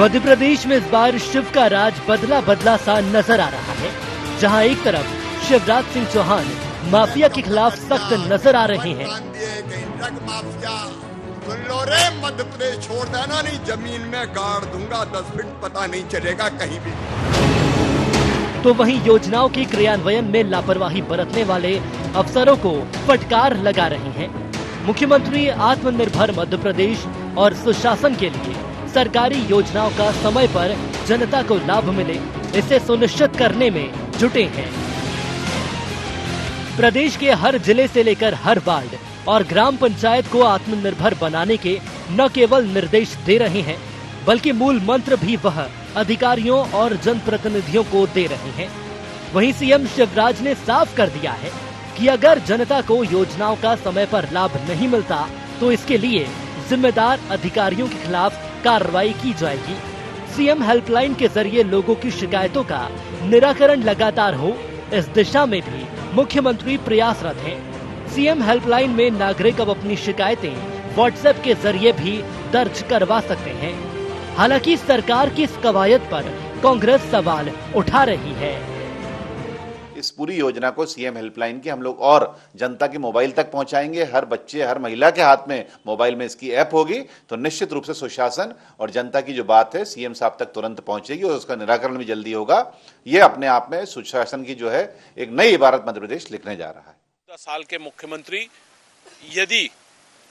मध्य प्रदेश में इस बार शिव का राज बदला बदला सा नजर आ रहा है, जहां एक तरफ शिवराज सिंह चौहान माफिया के खिलाफ सख्त नजर आ रहे हैं, सुन लो रे मध्य प्रदेश छोड़ देना, नहीं जमीन में गाड़ दूंगा, 10 फीट पता नहीं चलेगा कहीं भी। तो वहीं योजनाओं के क्रियान्वयन में लापरवाही बरतने वाले अफसरों को फटकार लगा रहे हैं। मुख्यमंत्री आत्मनिर्भर मध्य प्रदेश और सुशासन के लिए सरकारी योजनाओं का समय पर जनता को लाभ मिले, इसे सुनिश्चित करने में जुटे हैं। प्रदेश के हर जिले से लेकर हर वार्ड और ग्राम पंचायत को आत्मनिर्भर बनाने के न केवल निर्देश दे रहे हैं, बल्कि मूल मंत्र भी वह अधिकारियों और जनप्रतिनिधियों को दे रहे हैं। वहीं सीएम शिवराज ने साफ कर दिया है कि अगर जनता को योजनाओं का समय पर लाभ नहीं मिलता तो इसके लिए जिम्मेदार अधिकारियों के खिलाफ कार्रवाई की जाएगी। सीएम हेल्पलाइन के जरिए लोगों की शिकायतों का निराकरण लगातार हो, इस दिशा में भी मुख्यमंत्री प्रयासरत हैं। सीएम हेल्पलाइन में नागरिक अब अपनी शिकायतें व्हाट्सएप के जरिए भी दर्ज करवा सकते हैं। हालांकि सरकार की इस कवायद पर कांग्रेस सवाल उठा रही है। इस पूरी योजना को सीएम हेल्पलाइन की हम लोग और जनता के मोबाइल तक पहुंचाएंगे। हर बच्चे, हर महिला के हाथ में मोबाइल में इसकी ऐप होगी, तो निश्चित रूप से सुशासन और जनता की जो बात है सीएम साहब तक तुरंत पहुंचेगी और उसका निराकरण भी जल्दी होगा। ये अपने आप में सुशासन की जो है एक नई इबारत मध्य प्रदेश लिखने जा रहा है। 10 साल के मुख्यमंत्री यदि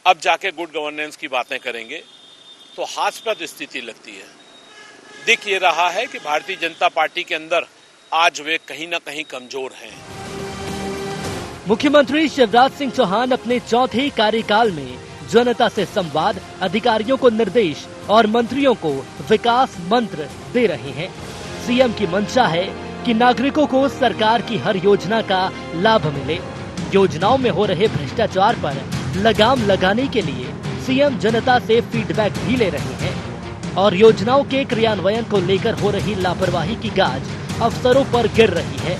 अब जाके गुड गवर्नेंस की बातें करेंगे तो हास्यास्पद स्थिति लगती है। दिख ये रहा है कि भारतीय जनता पार्टी के अंदर आज वे कहीं न कहीं कमजोर हैं। मुख्यमंत्री शिवराज सिंह चौहान अपने चौथे कार्यकाल में जनता से संवाद, अधिकारियों को निर्देश और मंत्रियों को विकास मंत्र दे रहे हैं। सीएम की मंशा है कि नागरिकों को सरकार की हर योजना का लाभ मिले। योजनाओं में हो रहे भ्रष्टाचार पर लगाम लगाने के लिए सीएम जनता से फीडबैक भी ले रहे हैं और योजनाओं के क्रियान्वयन को लेकर हो रही लापरवाही की गाज अफसरों पर गिर रही है।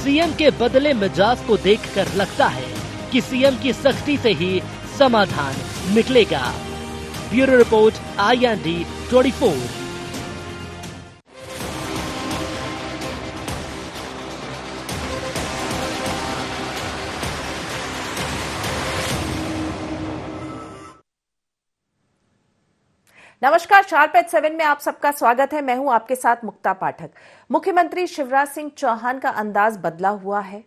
सीएम के बदले मिजाज को देखकर लगता है कि सीएम की सख्ती से ही समाधान निकलेगा। Bureau report, IND 24। नमस्कार, शार्प एट 7 में आप सबका स्वागत है। मैं हूं आपके साथ मुक्ता पाठक। मुख्यमंत्री शिवराज सिंह चौहान का अंदाज बदला हुआ है।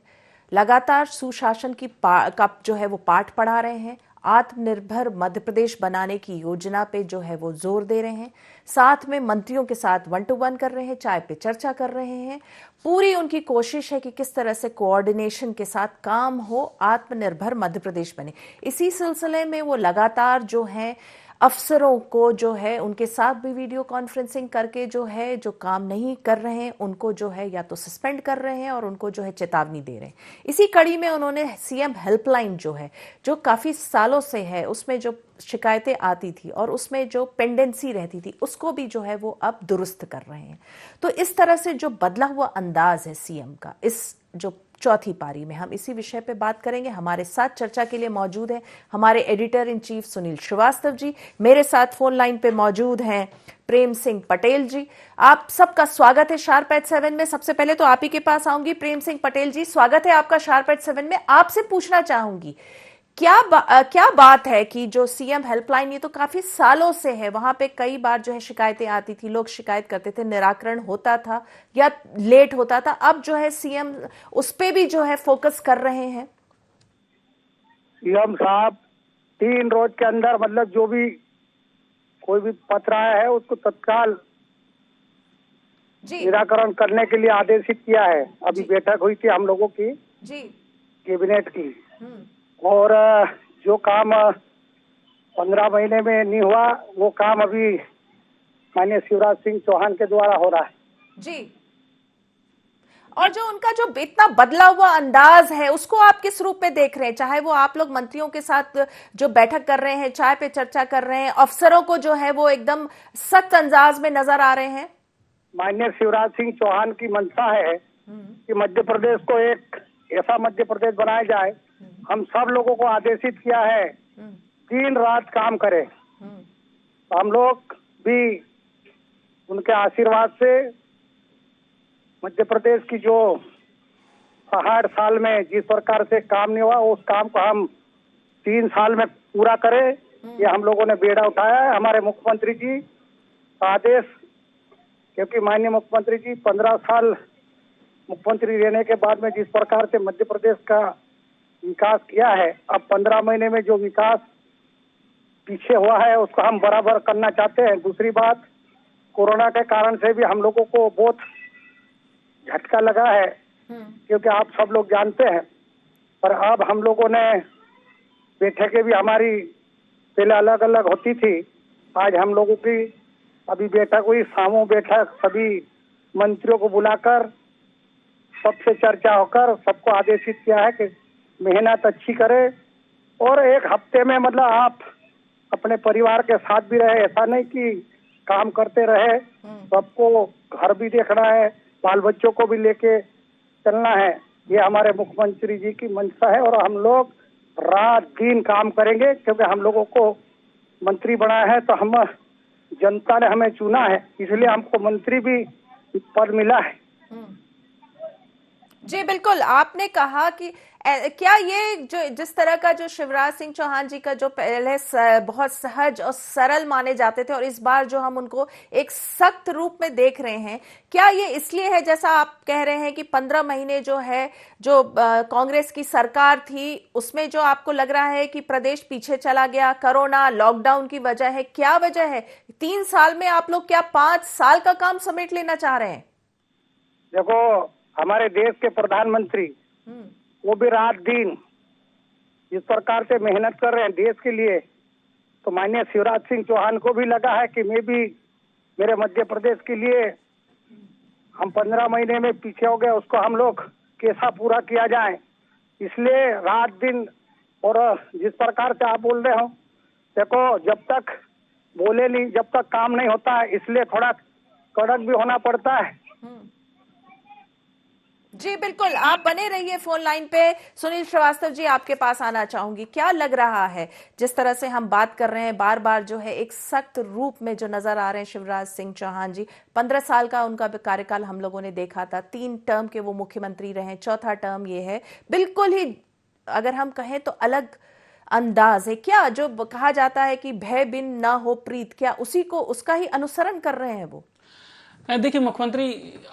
लगातार सुशासन की का जो है वो पाठ पढ़ा रहे हैं। आत्मनिर्भर मध्य प्रदेश बनाने की योजना पे जो है वो जोर दे रहे हैं। साथ में मंत्रियों के साथ 1 to 1 कर रहे हैं, चाय पे चर्चा कर रहे हैं। पूरी उनकी कोशिश है कि किस तरह से कोऑर्डिनेशन के साथ काम हो, आत्मनिर्भर मध्य प्रदेश बने। इसी सिलसिले में वो लगातार जो है अफसरों को जो है उनके साथ भी वीडियो कॉन्फ्रेंसिंग करके जो है जो काम नहीं कर रहे हैं उनको जो है या तो सस्पेंड कर रहे हैं और उनको जो है चेतावनी दे रहे हैं। इसी कड़ी में उन्होंने सीएम हेल्पलाइन जो है, जो काफी सालों से है, उसमें जो शिकायतें आती थी और उसमें जो पेंडेंसी रहती थी उसको भी जो है वो अब दुरुस्त कर रहे हैं। तो इस तरह से जो बदला हुआ अंदाज है सीएम का इस जो चौथी पारी में, हम इसी विषय पे बात करेंगे। हमारे साथ चर्चा के लिए मौजूद हैं हमारे editor in chief Sunil Srivastava ji. मेरे साथ फोन लाइन पे मौजूद हैं प्रेम सिंह पटेल जी। आप सबका स्वागत है शार्प एट 7 में। सबसे पहले तो आप ही के पास आऊंगी। प्रेम सिंह पटेल जी, स्वागत है आपका शार्प एट 7 में। आपसे पूछना चाहूंगी क्या बात है कि जो सीएम हेल्पलाइन, ये तो काफी सालों से है, वहां पे कई बार जो है शिकायतें आती थी, लोग शिकायत करते थे, निराकरण होता था या लेट होता था। अब जो है सीएम उस पे भी जो है फोकस कर रहे हैं। सीएम साहब 3 रोज के अंदर मतलब जो भी कोई भी पत्र आया है उसको तत्काल निराकरण करने के लिए आदेशित किया है। अभी बैठक हुई थी हम लोगों की जी कैबिनेट की, और जो काम 15 महीने में नहीं हुआ वो काम अभी माननीय शिवराज सिंह चौहान के द्वारा हो रहा है जी। और जो उनका जो इतना बदला हुआ अंदाज है उसको आप किस रूप में देख रहे हैं? चाहे वो आप लोग मंत्रियों के साथ जो बैठक कर रहे हैं, चाय पे चर्चा कर रहे हैं, अफसरों को जो है वो एकदम सख्त अंदाज में नजर आ रहे हैं। माननीय शिवराज सिंह चौहान की मंशा है कि मध्य प्रदेश को एक ऐसा मध्य प्रदेश बनाया जाए। हम सब लोगों को आदेशित किया है 3 रात काम करें। तो हम लोग भी उनके आशीर्वाद से मध्य प्रदेश की जो 60 साल में जिस प्रकार से काम नहीं हुआ, उस काम को हम 3 साल में पूरा करें, ये हम लोगों ने बेड़ा उठाया है। हमारे मुख्यमंत्री जी का आदेश, क्योंकि माननीय मुख्यमंत्री जी 15 साल मुख्यमंत्री रहने के बाद में जिस प्रकार से मध्य प्रदेश का विकास किया है, अब 15 महीने में जो विकास पीछे हुआ है उसको हम बराबर करना चाहते हैं। दूसरी बात, कोरोना के कारण से भी हम लोगों को बहुत झटका लगा है, क्योंकि आप सब लोग जानते हैं। पर अब हम लोगों ने बैठकें भी हमारी पहले अलग अलग होती थी, आज हम लोगों की अभी बैठक हुई, समूह बैठक, सभी मंत्रियों को बुलाकर सबसे चर्चा होकर सबको आदेशित किया है कि मेहनत अच्छी करे और एक हफ्ते में मतलब आप अपने परिवार के साथ भी रहे, ऐसा नहीं कि काम करते रहे, सबको घर भी देखना है, बाल बच्चों को भी लेके चलना है। ये हमारे मुख्यमंत्री जी की मंशा है और हम लोग रात दिन काम करेंगे, क्योंकि हम लोगों को मंत्री बनाया है तो हम जनता ने हमें चुना है, इसलिए हमको मंत्री भी पद मिला है। जी बिल्कुल, आपने कहा कि क्या ये जो जिस तरह का जो शिवराज सिंह चौहान जी का जो पहले बहुत सहज और सरल माने जाते थे और इस बार जो हम उनको एक सख्त रूप में देख रहे हैं, क्या ये इसलिए है जैसा आप कह रहे हैं कि 15 महीने जो है जो कांग्रेस की सरकार थी उसमें जो आपको लग रहा है कि प्रदेश पीछे चला गया, कोरोना लॉकडाउन की वजह है, क्या वजह है? 3 साल में आप लोग क्या 5 साल का काम समेट लेना चाह रहे हैं? देखो, हमारे देश के प्रधानमंत्री वो भी रात दिन जिस प्रकार से मेहनत कर रहे हैं देश के लिए, तो माननीय शिवराज सिंह चौहान को भी लगा है कि मैं भी मेरे मध्य प्रदेश के लिए, हम 15 महीने में पीछे हो गए, उसको हम लोग कैसा पूरा किया जाए, इसलिए रात दिन। और जिस प्रकार से आप बोल रहे हो, देखो जब तक बोले नहीं, जब तक काम नहीं होता है, इसलिए थोड़ा कड़क भी होना पड़ता है। जी बिल्कुल, आप बने रहिए फोन लाइन पे। सुनील श्रीवास्तव जी, आपके पास आना चाहूंगी। क्या लग रहा है जिस तरह से हम बात कर रहे हैं, बार बार जो है एक सख्त रूप में जो नजर आ रहे हैं शिवराज सिंह चौहान जी, 15 साल का उनका कार्यकाल हम लोगों ने देखा था, 3 टर्म के वो मुख्यमंत्री रहे, चौथा टर्म ये है, बिल्कुल ही अगर हम कहें तो अलग अंदाज है। क्या जो कहा जाता है कि भय बिन ना हो प्रीत, क्या उसी को उसका ही अनुसरण कर रहे हैं वो? देखिए, मुख्यमंत्री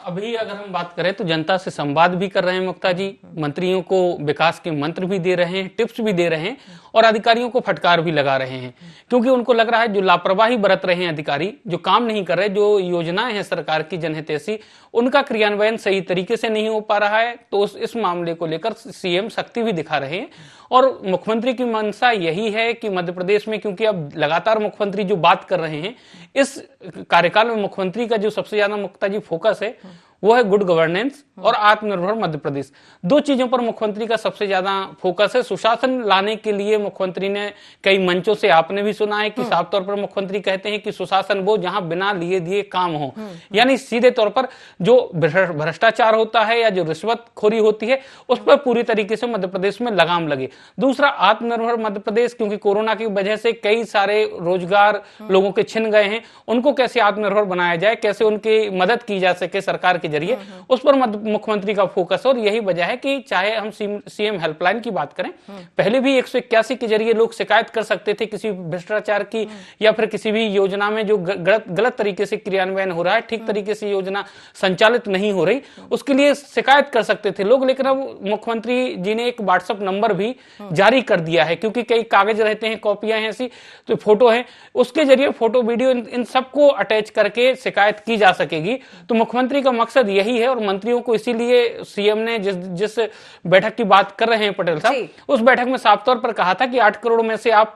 अभी अगर हम बात करें तो जनता से संवाद भी कर रहे हैं मुक्ता जी, मंत्रियों को विकास के मंत्र भी दे रहे हैं, टिप्स भी दे रहे हैं और अधिकारियों को फटकार भी लगा रहे हैं, क्योंकि उनको लग रहा है जो लापरवाही बरत रहे हैं अधिकारी, जो काम नहीं कर रहे, जो योजनाएं हैं सरकार की जनहितैषी, उनका क्रियान्वयन सही तरीके से नहीं हो पा रहा है, तो इस मामले को लेकर सीएम सख्ती भी दिखा रहे हैं। और मुख्यमंत्री की मंशा यही है कि मध्य प्रदेश में, क्योंकि अब लगातार मुख्यमंत्री जो बात कर रहे हैं, इस कार्यकाल में मुख्यमंत्री का जो सबसे ज्यादा मुक्ता जी फोकस है वो है गुड गवर्नेंस और आत्मनिर्भर मध्य प्रदेश। 2 चीजों पर मुख्यमंत्री का सबसे ज्यादा फोकस है। सुशासन लाने के लिए मुख्यमंत्री ने कई मंचों से, आपने भी सुना है कि साफ तौर पर मुख्यमंत्री कहते हैं कि सुशासन वो जहां बिना लिए दिए काम हो, यानी सीधे तौर पर जो भ्रष्टाचार होता है या जो रिश्वतखोरी होती है उस पर पूरी तरीके से मध्य प्रदेश में लगाम लगे। दूसरा, आत्मनिर्भर मध्य प्रदेश, क्योंकि कोरोना की वजह से कई सारे रोजगार लोगों के छिन गए हैं, उनको कैसे आत्मनिर्भर बनाया जाए, कैसे उनकी मदद की जा सके सरकार के जरिए, उस पर मुख्यमंत्री का फोकस। और यही वजह है कि चाहे हम सीएम हेल्पलाइन की बात करें, पहले भी 181 के जरिए लोग शिकायत कर सकते थे किसी भ्रष्टाचार की या फिर किसी भी योजना में जो गलत तरीके से क्रियान्वयन हो रहा है, ठीक तरीके से योजना संचालित नहीं हो रही, उसके लिए शिकायत कर सकते थे लोग। लेकिन अब मुख्यमंत्री जी ने एक व्हाट्सएप नंबर भी जारी कर दिया है, क्योंकि कई कागज रहते हैं, कॉपियां हैं, ऐसी तो फोटो है, उसके जरिए फोटो वीडियो इन सबको अटैच करके शिकायत की जा सकेगी। तो मुख्यमंत्री का मकसद यही है और मंत्रियों को इसीलिए सीएम ने जिस बैठक की बात कर रहे हैं पटेल साहब, उस बैठक में साफ तौर पर कहा था कि 8 करोड़ में से आप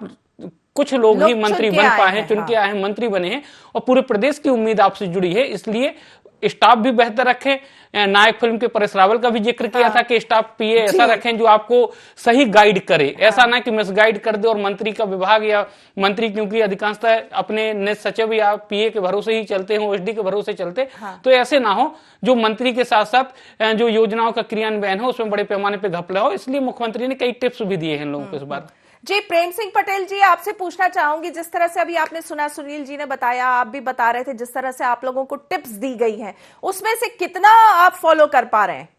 कुछ लोग ही मंत्री बन पाए हैं, चुन के आए हैं, मंत्री बने हैं और पूरे प्रदेश की उम्मीद आपसे जुड़ी है, इसलिए स्टाफ भी बेहतर रखें। नायक फिल्म के परेश रावल का भी जिक्र किया था कि स्टाफ पीए ऐसा रखें जो आपको सही गाइड करे, ऐसा ना कि मिसगाइड कर दे और मंत्री का विभाग या मंत्री, क्योंकि अधिकांशतः अपने निज सचिव या पीए के भरोसे ही चलते हैं, ओएसडी के भरोसे चलते, तो ऐसे ना हो जो मंत्री के साथ साथ जो योजनाओं का क्रियान्वयन हो उसमें बड़े पैमाने पर घपला हो। इसलिए मुख्यमंत्री ने कई टिप्स भी दिए हैं लोगों को इस बार। जी, प्रेम सिंह पटेल जी, आपसे पूछना चाहूंगी, जिस तरह से अभी आपने सुना, सुनील जी ने बताया, आप भी बता रहे थे, जिस तरह से आप लोगों को टिप्स दी गई हैं, उसमें से कितना आप फॉलो कर पा रहे हैं?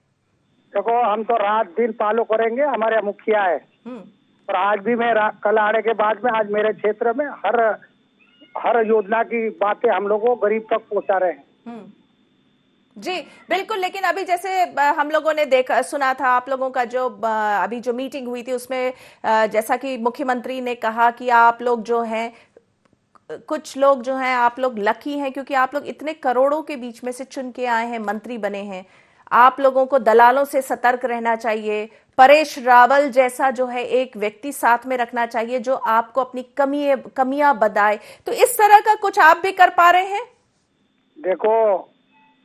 देखो, हम तो रात दिन फॉलो करेंगे, हमारे मुखिया है। और आज भी मैं कल आने के बाद में आज मेरे क्षेत्र में हर योजना की बातें हम लोगों को गरीब तक पहुंचा रहे हैं। जी बिल्कुल, लेकिन अभी जैसे हम लोगों ने सुना था आप लोगों का जो अभी जो मीटिंग हुई थी उसमें जैसा कि मुख्यमंत्री ने कहा कि आप लोग जो हैं, कुछ लोग जो हैं, आप लोग लकी हैं क्योंकि आप लोग इतने करोड़ों के बीच में से चुन के आए हैं, मंत्री बने हैं। आप लोगों को दलालों से सतर्क रहना चाहिए, परेश रावल जैसा जो है एक व्यक्ति साथ में रखना चाहिए जो आपको अपनी कमियां बताए। तो इस तरह का कुछ आप भी कर पा रहे हैं? देखो,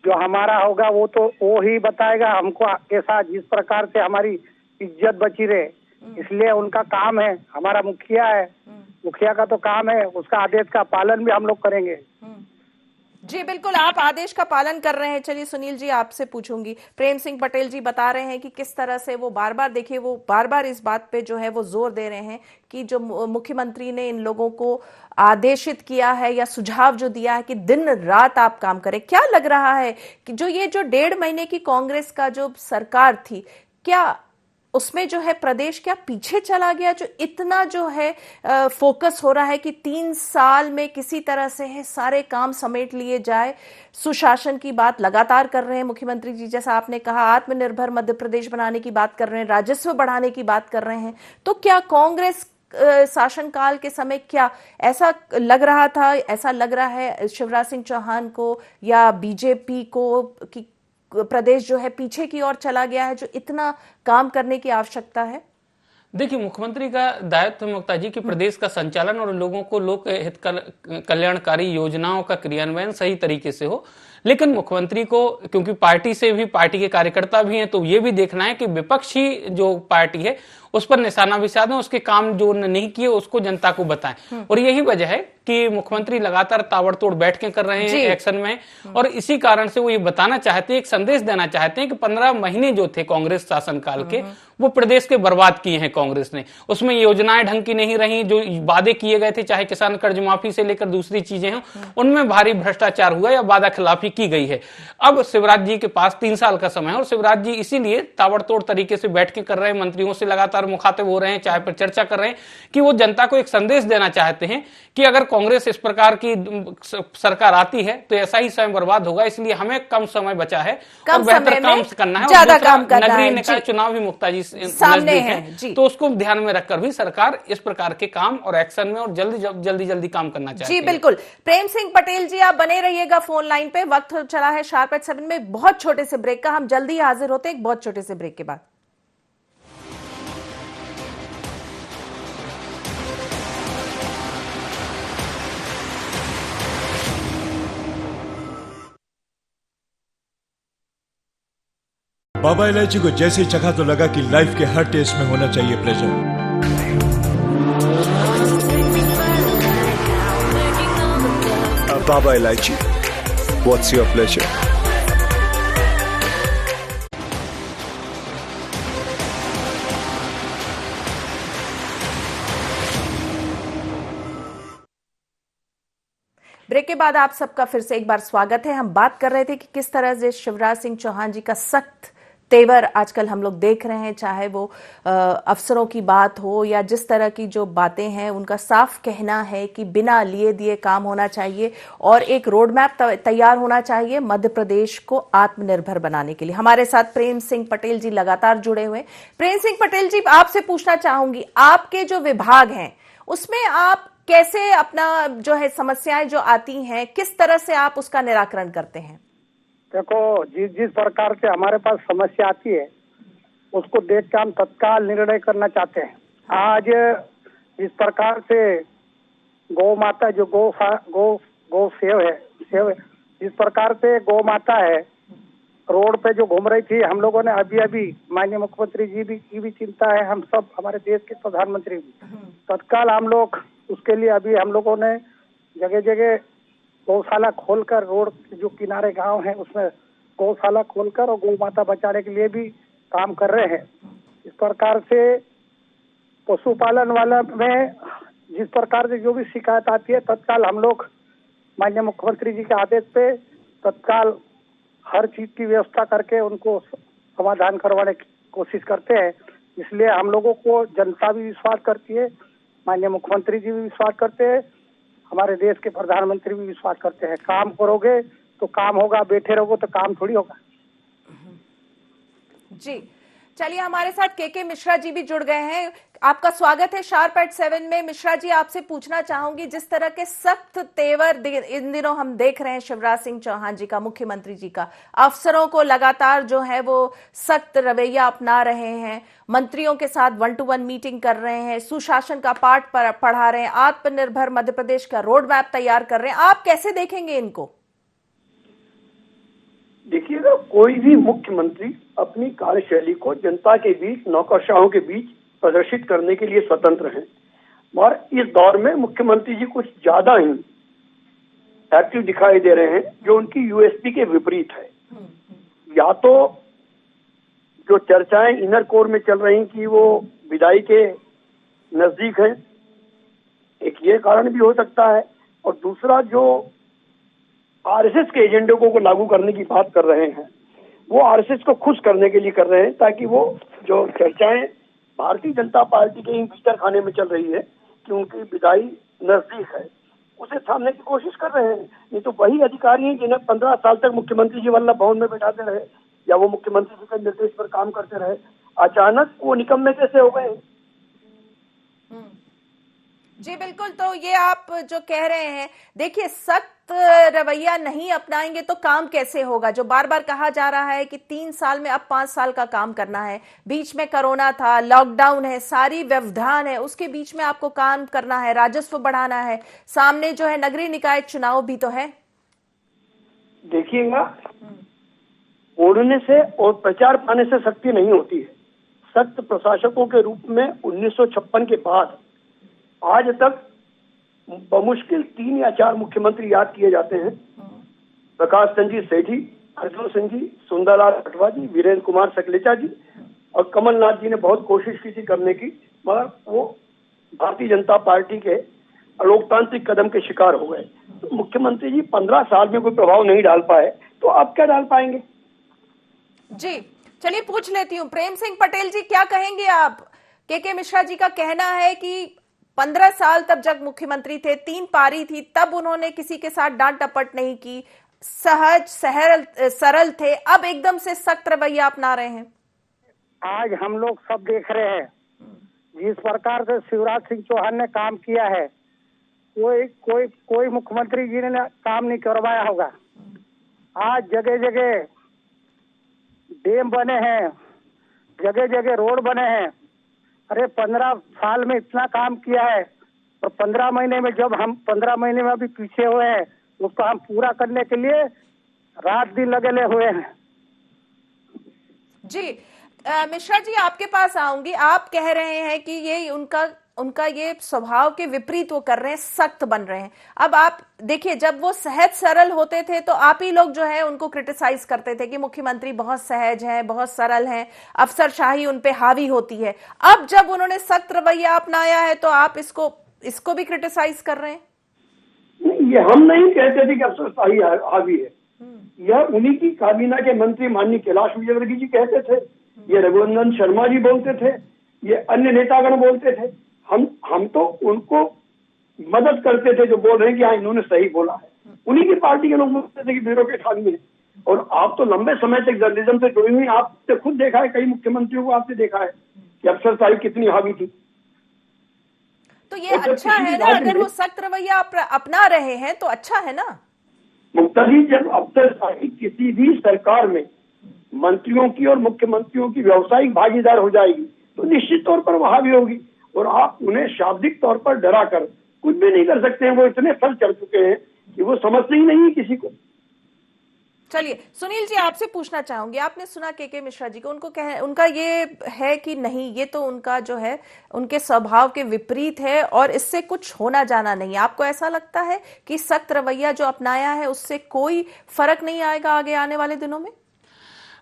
जो हमारा होगा वो ही बताएगा हमको कैसा, जिस प्रकार से हमारी इज्जत बची रहे, इसलिए उनका काम है। हमारा मुखिया है, मुखिया का तो काम है, उसका आदेश का पालन भी हम लोग करेंगे। जी बिल्कुल, आप आदेश का पालन कर रहे हैं। चलिए सुनील जी, आपसे पूछूंगी। प्रेम सिंह पटेल जी बता रहे हैं कि किस तरह से वो बार बार इस बात पे जो है वो जोर दे रहे हैं कि जो मुख्यमंत्री ने इन लोगों को आदेशित किया है या सुझाव जो दिया है कि दिन रात आप काम करें। क्या लग रहा है कि जो 1.5 महीने की कांग्रेस का जो सरकार थी, क्या उसमें जो है प्रदेश क्या पीछे चला गया, जो इतना जो है फोकस हो रहा है कि 3 साल में किसी तरह से है सारे काम समेट लिए जाए? सुशासन की बात लगातार कर रहे हैं मुख्यमंत्री जी, जैसा आपने कहा, आत्मनिर्भर मध्य प्रदेश बनाने की बात कर रहे हैं, राजस्व बढ़ाने की बात कर रहे हैं। तो क्या कांग्रेस शासनकाल के समय क्या ऐसा लग रहा है शिवराज सिंह चौहान को या बीजेपी को कि प्रदेश जो है पीछे की ओर चला गया है, जो इतना काम करने की आवश्यकता है? देखिए, मुख्यमंत्री का दायित्व मुक्ता जी कि प्रदेश का संचालन और लोगों को लोक हित कल्याणकारी योजनाओं का क्रियान्वयन सही तरीके से हो। लेकिन मुख्यमंत्री को, क्योंकि पार्टी से भी, पार्टी के कार्यकर्ता भी हैं, तो ये भी देखना है कि विपक्षी जो पार्टी है उस पर निशाना भी साधें, उसके काम जो नहीं किए उसको जनता को बताएं। और यही वजह है कि मुख्यमंत्री लगातार ताबड़तोड़ बैठकें कर रहे हैं एक्शन में, और इसी कारण से वो ये बताना चाहते हैं, एक संदेश देना चाहते हैं कि 15 महीने जो थे कांग्रेस शासनकाल के, वो प्रदेश के बर्बाद किए हैं कांग्रेस ने। उसमें योजनाएं ढंग की नहीं रही, जो वादे किए गए थे, चाहे किसान कर्ज माफी से लेकर दूसरी चीजें हों, उनमें भारी भ्रष्टाचार हुआ या वादा खिलाफी की गई है। अब शिवराज जी के पास 3 साल का समय है और शिवराज जी इसीलिए ताबड़तोड़ तरीके से बैठकें कर रहे हैं, मंत्रियों से लगातार मुखातिब हो रहे हैं, चाहे पर चर्चा कर रहे हैं कि वो जनता को एक संदेश देना चाहते हैं कि अगर कांग्रेस इस प्रकार की सरकार आती है तो ऐसा ही समय बर्बाद होगा, इसलिए हमें कम समय बचा है और बेहतर काम करना है, ज्यादा काम करना है। नगरीय निकाय चुनाव भी मुक्ता जी सामने है, तो उसको ध्यान में रखकर भी सरकार इस प्रकार के काम और एक्शन में और जल्दी काम करना चाहिए। जी बिल्कुल। प्रेम सिंह पटेल जी, आप बने रहिएगा फोन लाइन पे। वक्त चला है शार्प एट 7 में बहुत छोटे से ब्रेक का, हम जल्दी हाजिर होते हैं एक बहुत छोटे से ब्रेक के बाद। बाबा इलायची को जैसे ही चखा तो लगा कि लाइफ के हर टेस्ट में होना चाहिए प्लेजर। बाबा इलायची, व्हाट्स योर प्लेजर? ब्रेक के बाद आप सबका फिर से एक बार स्वागत है। हम बात कर रहे थे कि किस तरह से शिवराज सिंह चौहान जी का सख्त तेवर आजकल हम लोग देख रहे हैं, चाहे वो अफसरों की बात हो या जिस तरह की जो बातें हैं, उनका साफ कहना है कि बिना लिए दिए काम होना चाहिए और एक रोड मैप तैयार होना चाहिए मध्य प्रदेश को आत्मनिर्भर बनाने के लिए। हमारे साथ प्रेम सिंह पटेल जी लगातार जुड़े हुए। प्रेम सिंह पटेल जी, आपसे पूछना चाहूंगी, आपके जो विभाग हैं उसमें आप कैसे अपना जो है समस्याएं जो आती हैं, किस तरह से आप उसका निराकरण करते हैं? देखो, जिस प्रकार से हमारे पास समस्या आती है उसको देख के हम तत्काल निर्णय करना चाहते हैं। आज इस प्रकार से गौ माता जो गौ सेव है, इस प्रकार से गौ माता है रोड पे जो घूम रही थी, हम लोगों ने अभी माननीय मुख्यमंत्री जी की भी चिंता है, हम सब हमारे देश के प्रधानमंत्री भी तत्काल हम लोग उसके लिए अभी हम लोगों ने जगह जगह गौशाला खोलकर, रोड जो किनारे गांव है उसमें गौशाला खोलकर और गौ माता बचाने के लिए भी काम कर रहे हैं। इस प्रकार से पशुपालन वाला में जिस प्रकार से जो भी शिकायत आती है तत्काल हम लोग माननीय मुख्यमंत्री जी के आदेश पे तत्काल हर चीज की व्यवस्था करके उनको समाधान करवाने की कोशिश करते हैं। इसलिए हम लोगों को जनता भी विश्वास करती है, माननीय मुख्यमंत्री जी भी विश्वास करते हैं, हमारे देश के प्रधानमंत्री भी विश्वास करते हैं। काम करोगे तो काम होगा, बैठे रहोगे तो काम थोड़ी होगा। जी चलिए, हमारे साथ के मिश्रा जी भी जुड़ गए हैं। आपका स्वागत है शार्प एट 7 में। मिश्रा जी, आपसे पूछना चाहूंगी, जिस तरह के सख्त तेवर इन दिनों हम देख रहे हैं शिवराज सिंह चौहान जी का, मुख्यमंत्री जी का, अफसरों को लगातार जो है वो सख्त रवैया अपना रहे हैं, मंत्रियों के साथ 1-to-1 मीटिंग कर रहे हैं, सुशासन का पाठ पढ़ा रहे हैं, आत्मनिर्भर मध्य प्रदेश का रोड मैप तैयार कर रहे हैं, आप कैसे देखेंगे इनको? देखिएगा, कोई भी मुख्यमंत्री अपनी कार्यशैली को जनता के बीच, नौकरशाहों के बीच प्रदर्शित करने के लिए स्वतंत्र हैं, और इस दौर में मुख्यमंत्री जी कुछ ज्यादा ही एक्टिव दिखाई दे रहे हैं, जो उनकी यूएसपी के विपरीत है। या तो जो चर्चाएं इनर कोर में चल रही कि वो विदाई के नजदीक हैं, एक ये कारण भी हो सकता है, और दूसरा जो आरएसएस के एजेंडे को लागू करने की बात कर रहे हैं, वो आरएसएस को खुश करने के लिए कर रहे हैं, ताकि वो जो चर्चाएं भारतीय जनता पार्टी के ही भीतर खाने में चल रही है कि उनकी विदाई नजदीक है, उसे थामने की कोशिश कर रहे हैं। नहीं तो वही अधिकारी हैं जिन्हें 15 साल तक मुख्यमंत्री जी वल्लभ भवन में बैठाते रहे या वो मुख्यमंत्री जी के निर्देश पर काम करते रहे, अचानक वो निकम्मे कैसे हो गए? जी बिल्कुल, तो ये आप जो कह रहे हैं, देखिए सख्त रवैया नहीं अपनाएंगे तो काम कैसे होगा? जो बार बार कहा जा रहा है कि 3 साल में अब 5 साल का काम करना है, बीच में कोरोना था, लॉकडाउन है, सारी व्यवधान है, उसके बीच में आपको काम करना है, राजस्व बढ़ाना है, सामने जो है नगरीय निकाय चुनाव भी तो है। देखिएगा, ओढ़ने से और प्रचार पाने से शक्ति नहीं होती है। सख्त प्रशासकों के रूप में 1956 के बाद आज तक बमुश्किल 3 या 4 मुख्यमंत्री याद किए जाते हैं। प्रकाश चंद्र जी सेठी, अर्जुन सिंह जी, सुंदरलाल खटवा जी, वीरेंद्र कुमार सकलेचा जी और कमलनाथ जी ने बहुत कोशिश की थी करने की, मगर वो भारतीय जनता पार्टी के लोकतांत्रिक कदम के शिकार हो गए। तो मुख्यमंत्री जी 15 साल में कोई प्रभाव नहीं डाल पाए, तो अब क्या डाल पाएंगे? जी चलिए, पूछ लेती हूँ, प्रेम सिंह पटेल जी क्या कहेंगे आप? के मिश्रा जी का कहना है कि 15 साल तब जब मुख्यमंत्री थे, 3 पारी थी, तब उन्होंने किसी के साथ डांट डपट नहीं की, सहज सरल थे, अब एकदम से सख्त रवैया अपना रहे हैं। आज हम लोग सब देख रहे हैं जिस प्रकार से शिवराज सिंह चौहान ने काम किया है, कोई मुख्यमंत्री जी ने काम नहीं करवाया होगा। आज जगह जगह डैम बने हैं, जगह जगह रोड बने हैं। अरे 15 साल में इतना काम किया है, और 15 महीने में जब हम 15 महीने में अभी पीछे हुए हैं, उसको हम पूरा करने के लिए रात दिन लगे हुए हैं। जी मिश्रा जी, आपके पास आऊंगी। आप कह रहे हैं कि ये उनका ये स्वभाव के विपरीत वो कर रहे हैं, सख्त बन रहे हैं। अब आप देखिए, जब वो सहज सरल होते थे तो आप ही लोग जो है उनको क्रिटिसाइज करते थे कि मुख्यमंत्री बहुत सहज हैं, बहुत सरल हैं, अफसरशाही उन पे हावी होती है। अब जब उन्होंने सख्त रवैया अपनाया है तो आप इसको भी क्रिटिसाइज कर रहे हैं? नहीं, ये हम नहीं कहते थे कि अफसरशाही हावी है, यह उन्हीं की काबीना के मंत्री माननीय कैलाश विजयवर्गीय जी कहते थे, ये रघुनंदन शर्मा जी बोलते थे, ये अन्य नेतागण बोलते थे। हम तो उनको मदद करते थे जो बोल रहे हैं कि हाँ इन्होंने सही बोला है। उन्हीं की पार्टी के लोग बोलते थे कि ब्यूरोक्रेट आदमी है। और आप तो लंबे समय तक जर्नलिज्म से जुड़ी हुई, आपने खुद देखा है, कई मुख्यमंत्रियों को आपने देखा है कि अफसरशाही कितनी हावी थी। तो ये अच्छा है ना, अगर वो सख्त रवैया अपना रहे हैं तो अच्छा है ना। मुक्ता जी, जब अफसरशाही किसी भी सरकार में मंत्रियों की और मुख्यमंत्रियों की व्यावसायिक भागीदार हो जाएगी तो निश्चित तौर पर वो हावी होगी, और आप उन्हें शाब्दिक तौर पर डरा कर कुछ भी नहीं कर सकते हैं। वो इतने सर चढ़ चुके हैं कि वो समझते ही नहीं है किसी को। चलिए सुनील जी, आपसे पूछना चाहूंगी, आपने सुना के मिश्रा जी को, उनका ये है कि नहीं, ये तो उनका जो है उनके स्वभाव के विपरीत है और इससे कुछ होना जाना नहीं। आपको ऐसा लगता है कि सख्त रवैया जो अपनाया है उससे कोई फर्क नहीं आएगा आगे आने वाले दिनों में?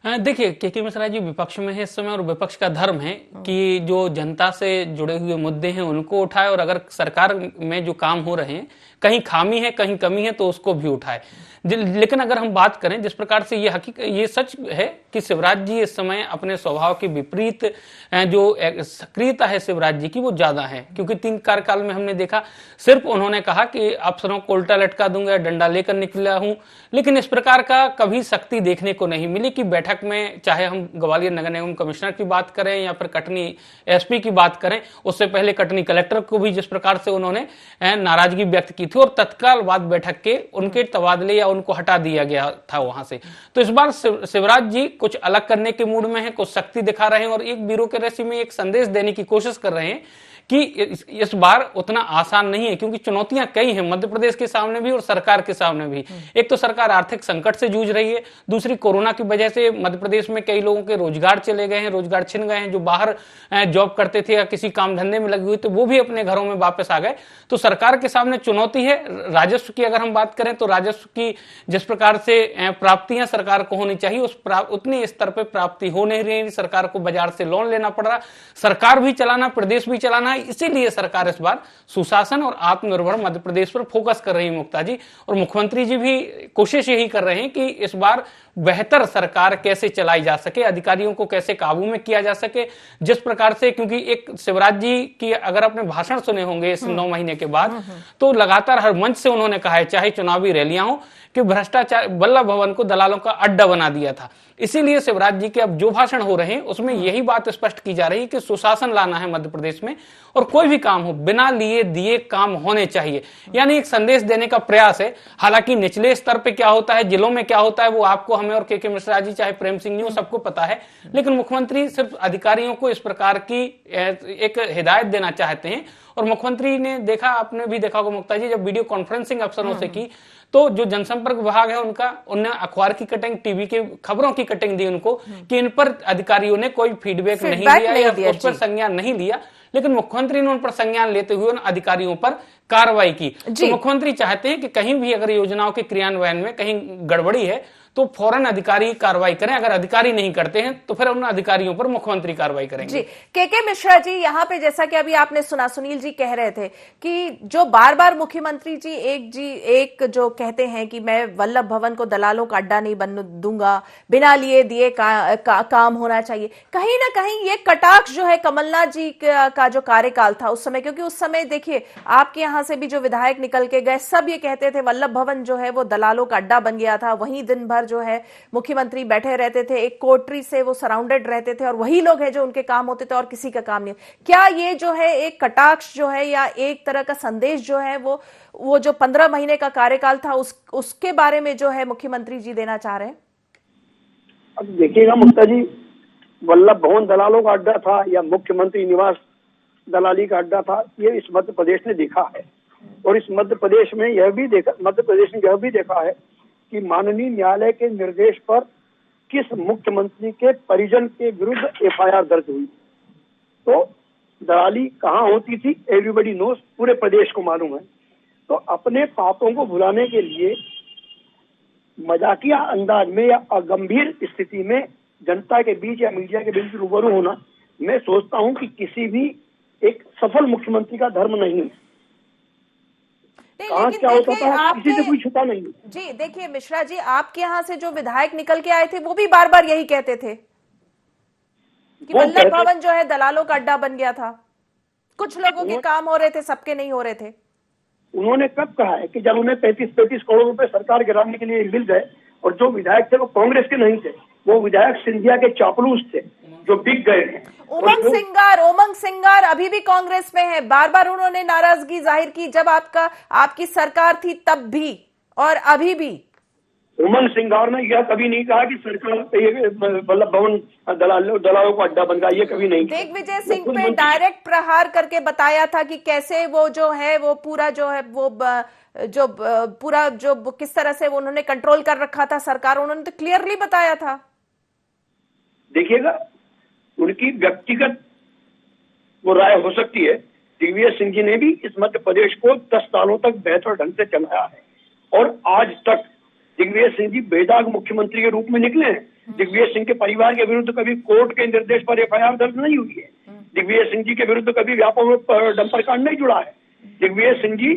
देखिए, के मिश्रा जी विपक्ष में है इस समय, और विपक्ष का धर्म है कि जो जनता से जुड़े हुए मुद्दे हैं उनको उठाए, और अगर सरकार में जो काम हो रहे हैं कहीं खामी है कहीं कमी है तो उसको भी उठाए। लेकिन अगर हम बात करें जिस प्रकार से ये सच है कि शिवराज जी इस समय अपने स्वभाव के विपरीत जो सक्रियता है शिवराज जी की वो ज्यादा है, क्योंकि 3 कार्यकाल में हमने देखा सिर्फ उन्होंने कहा कि अफसरों को उल्टा लटका दूंगा, डंडा लेकर निकला हूं, लेकिन इस प्रकार का कभी सख्ती देखने को नहीं मिली कि बैठक में चाहे हम ग्वालियर नगर निगम कमिश्नर की बात करें या फिर कटनी एसपी की बात करें, उससे पहले कटनी कलेक्टर को भी जिस प्रकार से उन्होंने नाराजगी व्यक्त की थी और तत्काल बाद बैठक के उनके तबादले या उनको हटा दिया गया था वहां से। तो इस बार शिवराज जी कुछ अलग करने के मूड में है, कुछ सख्ती दिखा रहे हैं और एक ब्यूरोक्रेसी में एक संदेश देने की कोशिश कर रहे हैं कि इस बार उतना आसान नहीं है, क्योंकि चुनौतियां कई हैं मध्य प्रदेश के सामने भी और सरकार के सामने भी। एक तो सरकार आर्थिक संकट से जूझ रही है, दूसरी कोरोना की वजह से मध्य प्रदेश में कई लोगों के रोजगार चले गए हैं, रोजगार छिन गए हैं, जो बाहर जॉब करते थे या किसी काम धंधे में लगे हुए थे वो भी अपने घरों में वापस आ गए। तो सरकार के सामने चुनौती है। राजस्व की अगर हम बात करें तो राजस्व की जिस प्रकार से प्राप्तियां सरकार को होनी चाहिए उतनी स्तर पर प्राप्ति हो नहीं रही, सरकार को बाजार से लोन लेना पड़ रहा, सरकार भी चलाना प्रदेश भी चलाना, इसीलिए सरकार इस बार सुशासन और आत्मनिर्भर मध्य प्रदेश पर फोकस कर रही है मुक्ता जी, और मुख्यमंत्री जी भी कोशिश यही कर रहे हैं कि इस बार बेहतर सरकार कैसे चलाई जा सके, अधिकारियों को कैसे काबू में किया जा सके। जिस प्रकार से, क्योंकि एक शिवराज जी की अगर आपने भाषण सुने होंगे इस 9 महीने के बाद, तो लगातार हर मंच से उन्होंने कहा है, चाहे चुनावी रैलियां हो, कि भ्रष्टाचार वल्लभ भवन को दलालों का अड्डा बना दिया था। इसीलिए शिवराज जी के अब जो भाषण हो रहे हैं उसमें यही बात स्पष्ट की जा रही है कि सुशासन लाना है मध्य प्रदेश में, और कोई भी काम हो बिना लिए दिए काम होने चाहिए, यानी एक संदेश देने का प्रयास है। हालांकि निचले स्तर पे क्या होता है, जिलों में क्या होता है, वो आपको, हमें और के मिश्रा जी चाहे प्रेम सिंह जी, सबको पता है, लेकिन मुख्यमंत्री सिर्फ अधिकारियों को इस प्रकार की एक हिदायत देना चाहते हैं। और मुख्यमंत्री ने देखा, आपने भी देखा होगा मुक्ता जी, जब वीडियो कॉन्फ्रेंसिंग अफसरों से की तो जो जनसंपर्क विभाग है उनने अखबार की कटिंग, टीवी के खबरों की कटिंग दी उनको कि इन पर अधिकारियों ने कोई फीडबैक नहीं दिया या उस पर संज्ञान नहीं लिया, लेकिन मुख्यमंत्री ने उन पर संज्ञान लेते हुए उन अधिकारियों पर कार्रवाई की। तो मुख्यमंत्री चाहते हैं कि कहीं भी अगर योजनाओं के क्रियान्वयन में कहीं गड़बड़ी है तो फौरन अधिकारी कार्रवाई करें, अगर अधिकारी नहीं करते हैं तो फिर उन अधिकारियों पर मुख्यमंत्री कार्रवाई करेंगे। जी, के मिश्रा जी, यहाँ पे जैसा कि अभी आपने सुना, सुनील जी कह रहे थे कि जो बार बार मुख्यमंत्री जी एक जो कहते हैं कि मैं वल्लभ भवन को दलालों का अड्डा नहीं बन दूंगा, बिना लिए दिए काम होना चाहिए, कहीं ना कहीं ये कटाक्ष जो है कमलनाथ जी का जो कार्यकाल था उस समय, क्योंकि उस समय देखिए आपके यहाँ से भी जो विधायक निकल के गए सब ये कहते थे वल्लभ भवन जो है वो दलालों का अड्डा बन गया था, वहीं दिन भर जो है मुख्यमंत्री बैठे रहते थे, एक कोटरी से वो सराउंडेड रहते थे और वही लोग हैं जो उनके काम होते थे और किसी का काम नहीं। क्या ये जो है एक कटाक्ष जो है या एक तरह का संदेश जो है वो जो 15 महीने का कार्यकाल था उसके बारे में जो है मुख्यमंत्री जी देना चाह रहे हैं? अब देखिएगा मुक्ता जी, वल्लभ भवन दलालों का अड्डा था या मुख्यमंत्री निवास दलाली का अड्डा था, ये इस मध्य प्रदेश ने देखा है। और इस मध्य प्रदेश ने यह भी देखा है कि माननीय न्यायालय के निर्देश पर किस मुख्यमंत्री के परिजन के विरुद्ध एफआईआर दर्ज हुई। तो दलाली कहाँ होती थी, एवरीबडी नोस, पूरे प्रदेश को मालूम है। तो अपने पापों को भुलाने के लिए मजाकिया अंदाज में या अगंभीर स्थिति में जनता के बीच या मीडिया के बीच रूबरू होना, मैं सोचता हूं कि किसी भी एक सफल मुख्यमंत्री का धर्म नहीं है। क्या होता था, किसी से कोई छुपा नहीं। जी देखिए मिश्रा जी, आपके यहाँ से जो विधायक निकल के आए थे वो भी बार बार यही कहते थे कि वल्लभ भवन जो है दलालों का अड्डा बन गया था, कुछ लोगों के काम हो रहे थे, सबके नहीं हो रहे थे। उन्होंने कब कहा है कि जब उन्हें 35-35 करोड़ रुपए सरकार गिराने के लिए मिल गए, और जो विधायक थे वो कांग्रेस के नहीं थे, वो विधायक सिंधिया के चापलूस थे जो बिक गए हैं। उमंग सिंगार अभी भी कांग्रेस में है, बार बार उन्होंने नाराजगी जाहिर की जब आपकी सरकार थी तब भी और अभी भी। उमंग सिंगार ने यह कभी नहीं कहा कि सरकार वल्लभ भवन दलालों का अड्डा बन गया, ये कभी नहीं। दिग्विजय सिंह पे डायरेक्ट प्रहार करके बताया था कि कैसे वो जो है वो पूरा जो है वो जो पूरा जो किस तरह से उन्होंने कंट्रोल कर रखा था सरकार, उन्होंने तो क्लियरली बताया था। देखिएगा, उनकी व्यक्तिगत वो राय हो सकती है। दिग्विजय सिंह जी ने भी इस मध्य प्रदेश को 10 सालों तक बेहतर ढंग से चलाया है, और आज तक दिग्विजय सिंह जी बेदाग मुख्यमंत्री के रूप में निकले हैं। दिग्विजय सिंह के परिवार के विरुद्ध कभी कोर्ट के निर्देश पर FIR दर्ज नहीं हुई है। दिग्विजय सिंह जी के विरुद्ध कभी व्यापक डंपर कांड नहीं जुड़ा है। दिग्विजय सिंह जी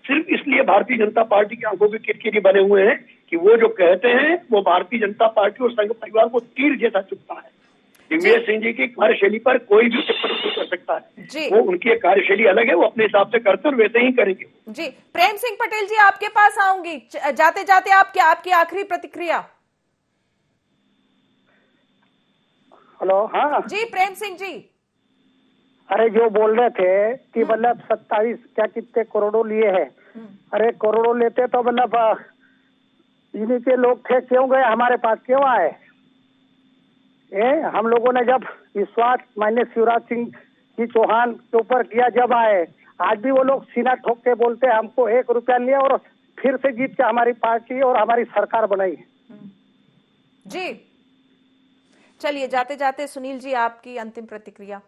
सिर्फ इसलिए भारतीय जनता पार्टी की आंखों की किरकिरी बने हुए हैं कि वो जो कहते हैं वो भारतीय जनता पार्टी और संघ परिवार को तीर जैसा चुभता है। दिग्विजय सिंह जी की कार्यशैली पर कोई भी टिप्पणी नहीं कर सकता है। वो उनकी कार्यशैली अलग है, वो अपने हिसाब से करते और वैसे ही करेंगे। जी प्रेम सिंह पटेल जी, आपके पास आऊंगी। जाते जाते आपकी आखिरी प्रतिक्रिया। हेलो। हाँ जी प्रेम सिंह जी। अरे जो बोल रहे थे कि मतलब 27 क्या कितने करोड़ों लिए हैं, अरे करोड़ों लेते तो मतलब इन्हीं के लोग थे, क्यों गए हमारे पास, क्यों आए? हम लोगों ने जब विश्वास माननीय शिवराज सिंह जी चौहान के ऊपर किया, जब आए, आज भी वो लोग सीना ठोक के बोलते हैं हमको 1 रुपया लिया और फिर से जीत के हमारी पार्टी और हमारी सरकार बनाई। जी चलिए, जाते जाते सुनील जी आपकी अंतिम प्रतिक्रिया।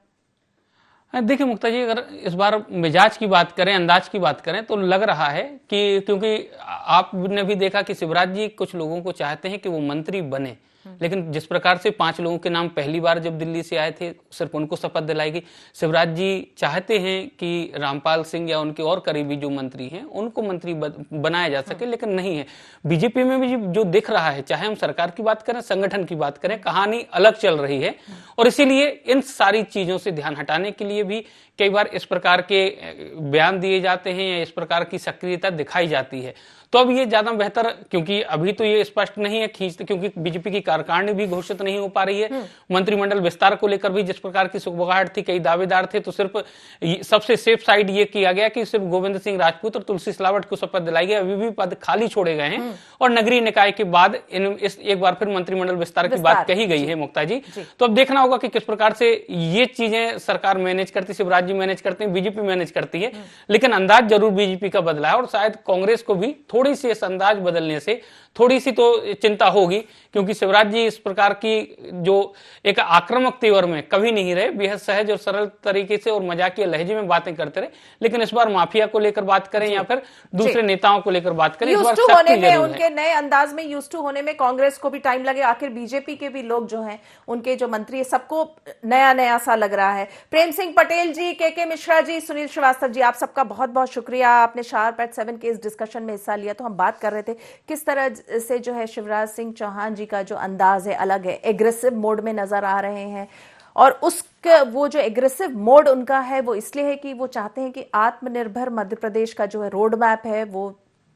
देखिए मुक्ता जी, अगर इस बार मिजाज की बात करें, अंदाज की बात करें, तो लग रहा है कि क्योंकि आपने भी देखा कि शिवराज जी कुछ लोगों को चाहते हैं कि वो मंत्री बने, लेकिन जिस प्रकार से 5 लोगों के नाम पहली बार जब दिल्ली से आए थे सिर्फ उनको शपथ दिलाई गई। शिवराज जी चाहते हैं कि रामपाल सिंह या उनके और करीबी जो मंत्री हैं उनको मंत्री बनाया जा सके, लेकिन नहीं है। बीजेपी में भी जो दिख रहा है, चाहे हम सरकार की बात करें, संगठन की बात करें, कहानी अलग चल रही है। और इसीलिए इन सारी चीजों से ध्यान हटाने के लिए भी कई बार इस प्रकार के बयान दिए जाते हैं या इस प्रकार की सक्रियता दिखाई जाती है। तो अब ये ज्यादा बेहतर, क्योंकि अभी तो ये स्पष्ट नहीं है क्योंकि बीजेपी की कार्यकारिणी भी घोषित नहीं हो पा रही है। मंत्रिमंडल विस्तार को लेकर भी जिस प्रकार की सुगबुगाहट थी, कई दावेदार थे, तो सिर्फ सबसे सेफ साइड ये किया गया कि सिर्फ गोविंद सिंह राजपूत और तुलसी सिलावट को शपथ दिलाई गई। अभी भी पद खाली छोड़े गए हैं और नगरीय निकाय के बाद एक बार फिर मंत्रिमंडल विस्तार की बात कही गई है मुक्ता जी। तो अब देखना होगा कि किस प्रकार से ये चीजें सरकार मैनेज करती, शिवराज जी मैनेज करते हैं, बीजेपी मैनेज करती है। लेकिन अंदाज जरूर बीजेपी का बदला है और शायद कांग्रेस को भी थोड़ी सी इस अंदाज बदलने से थोड़ी सी तो चिंता होगी, क्योंकि शिवराज जी इस प्रकार की जो एक आक्रामक तेवर में कभी नहीं रहे, बेहद सहज और सरल तरीके से और मजाकिया लहजे में बातें करते रहे। लेकिन इस बार माफिया को लेकर बात करें या फिर दूसरे नेताओं को लेकर बात करें, इस बार होने में, उनके नए अंदाज में यूज्ड टू होने में कांग्रेस को भी टाइम लगे। आखिर बीजेपी के भी लोग जो हैं, उनके जो मंत्री है, सबको नया नया सा लग रहा है। प्रेम सिंह पटेल जी, के मिश्रा जी, सुनील श्रीवास्तव जी, आप सबका बहुत बहुत शुक्रिया। आपने शार्प एट 7 के इस डिस्कशन में हिस्सा लिया। तो हम बात कर रहे थे किस तरह से जो है शिवराज सिंह चौहान जी का जो अंदाज है अलग है, एग्रेसिव मोड में नजर आ रहे हैं। और उसका वो जो एग्रेसिव मोड उनका है वो इसलिए है कि वो चाहते हैं कि आत्मनिर्भर मध्य प्रदेश का जो है रोड मैप है वो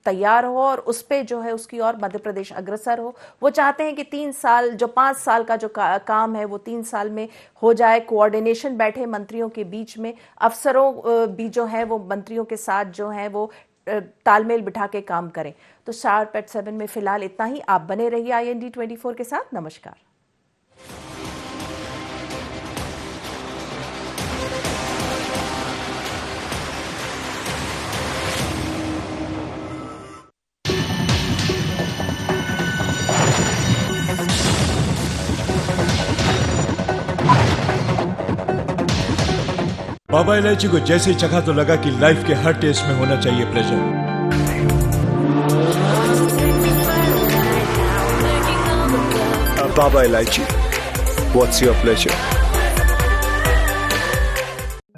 तैयार हो और उस पे जो है उसकी और मध्य प्रदेश अग्रसर हो। वो चाहते हैं कि 3 साल, जो 5 साल का जो काम है वो 3 साल में हो जाए। कोऑर्डिनेशन बैठे मंत्रियों के बीच में, अफसरों भी जो है वो मंत्रियों के साथ जो है वो तालमेल बिठा के काम करें। तो शार्प एट 7 में फिलहाल इतना ही। आप बने रहिए IND 24 के साथ। नमस्कार। बाबा इलायची को जैसे चखा तो लगा कि लाइफ के हर टेस्ट में होना चाहिए pleasure. Baba Ilaichi, what's your pleasure?